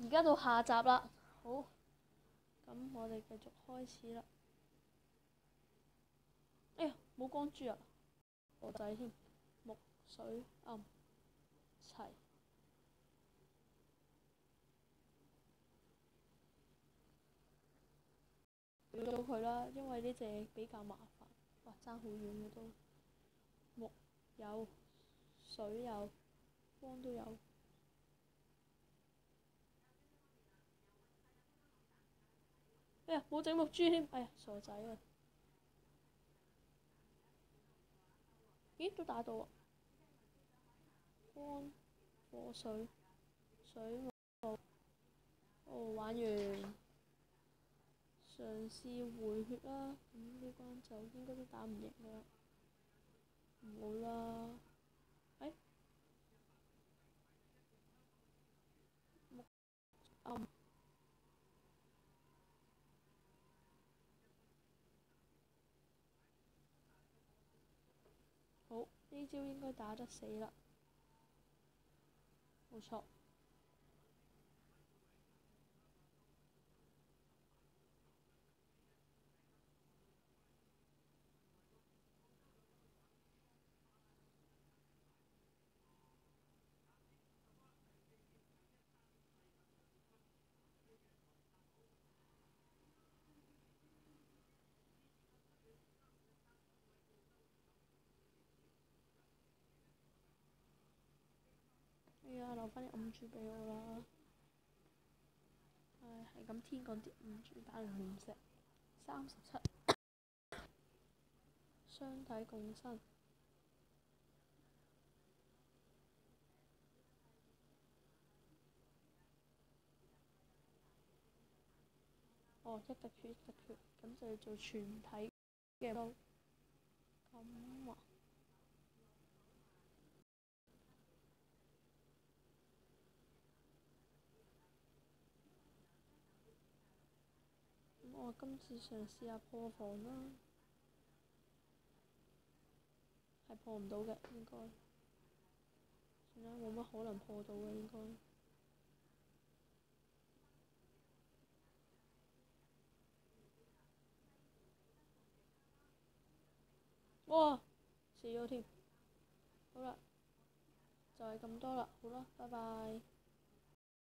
而家到下集啦，好，咁我哋繼續開始啦。哎呀，冇光珠啊，傻仔添，木水暗齊。掉咗佢啦，因為呢隻比較麻煩。哇，爭好遠嘅都。木有，水有，光都有。哎呀，冇整木珠添，哎呀，傻仔啊！咦，都打到啊！光、火、水、水木。哦，玩完。嘗試回血啦，咁呢關就應該都打唔贏啦。唔好啦。哎。木暗。好，呢招應該打得死啦。冇錯。哎呀，留翻啲暗珠俾我啦。唉，係咁天降啲暗珠打完亂石。37。雙體共生。哦，一滴血一滴血，咁就要做全體嘅刀。咁啊。咁我今次嘗試下破防啦。係破唔到嘅，應該。算啦，冇乜可能破到嘅應該。哇！死咗添。好啦，就係咁多啦，好啦，拜拜。